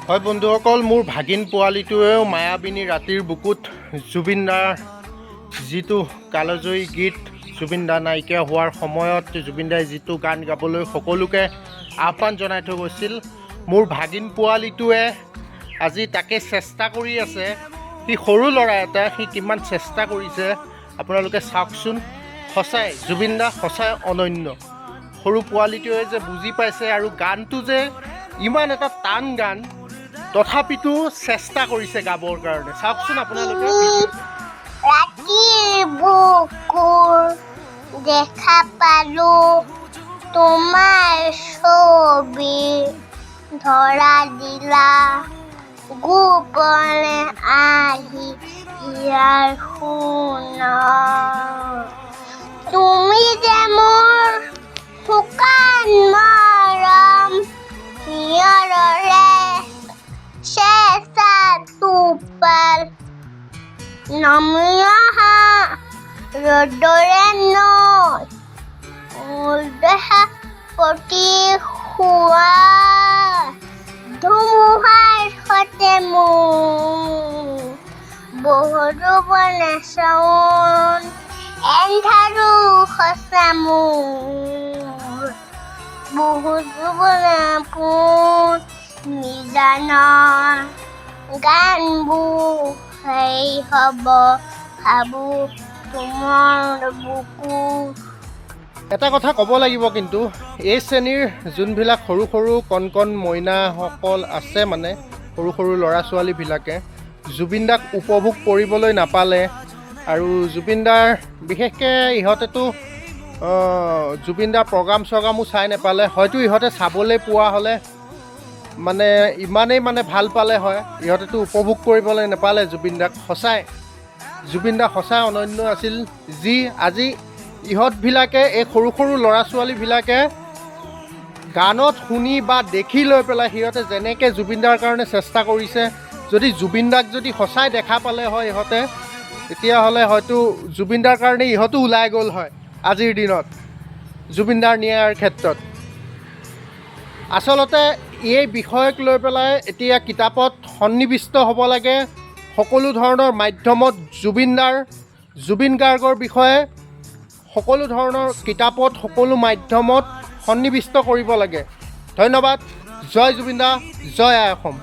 হয় বন্ধুসকল, মোৰ ভাগিন পোৱালিটোৱেও মায়াবিনী ৰাতিৰ বুকুত জুবিনদাৰ যিটো কালজয়ী গীত, জুবিনদা নাইকিয়া হোৱাৰ সময়ত জুবিনদাই যিটো গান গাবলৈ সকলোকে আহ্বান জনাই থৈ গৈছিল, মোৰ ভাগিন পোৱালিটোৱে আজি তাকে চেষ্টা কৰি আছে। সি সৰু ল'ৰা এটা, সি কিমান চেষ্টা কৰিছে আপোনালোকে চাওকচোন। সঁচাই জুবিনদা সঁচাই অনন্য। সৰু পোৱালিটোৱে যে বুজি পাইছে আৰু গানটো যে ইমান এটা টান গান, তথাপিতো চেষ্টা কৰিছে গাবৰ কাৰণে। চাওকচোন আপোনালোকে। ৰাতিৰ বুকুৰ দেখা পালো তোমাৰ ছবি, ধৰা দিলা গোপনে আহি ইয়াৰ শুন। তুমি যে মোৰ শুকান মৰম নিয়ৰৰে চেঁচা টোপাল, নামি অহা ৰ'দৰে নৈ মোৰ দেহা প্ৰতি শোৱা ধুমুহাৰ সতে মোৰ বহুতো বনাচোন এন্ধাৰো সঁচা মোৰ বহুতো বনাপোন নিজানৰ গানবোৰ সেই হ'ব ভাবো তোমাৰ বুকু। এটা কথা ক'ব লাগিব কিন্তু, এই শ্ৰেণীৰ যোনবিলাক সৰু সৰু কণ কণ মইনাসকল আছে, মানে সৰু সৰু ল'ৰা ছোৱালীবিলাকে জুবিনদাক উপভোগ কৰিবলৈ নাপালে। আৰু জুবিনদাৰ বিশেষকৈ ইহঁতেতো জুবিনদাৰ প্ৰগ্ৰামো চাই নাপালে। হয়তো ইহঁতে চাবলৈ পোৱা হ'লে মানে ইমানেই মানে ভাল পালে হয়। ইহঁতেতো উপভোগ কৰিবলৈ নাপালে জুবিনদাক। সঁচাই জুবিনদা সঁচাই অনন্য আছিল। যি আজি ইহঁতবিলাকে, এই সৰু সৰু ল'ৰা ছোৱালীবিলাকে গানত শুনি বা দেখি লৈ পেলাই সিহঁতে যেনেকৈ জুবিনদাৰ কাৰণে চেষ্টা কৰিছে, যদি জুবিনদাক যদি সঁচাই দেখা পালে হয় ইহঁতে, তেতিয়াহ'লে হয়তো জুবিনদাৰ কাৰণে ইহঁতো ওলাই গ'ল হয় আজিৰ দিনত জুবিনদাৰ ন্যায়ৰ ক্ষেত্ৰত। আচলতে এই বিষয়ক লৈ পেলাই এতিয়া কিতাপত সন্নিৱিষ্ট হ'ব লাগে। সকলো ধৰণৰ মাধ্যমত জুবিন গাৰ্গৰ বিষয়ে সকলো ধৰণৰ কিতাপত, সকলো মাধ্যমত সন্নিৱিষ্ট কৰিব লাগে। ধন্যবাদ। জয় জুবিনদা, জয় আই অসম।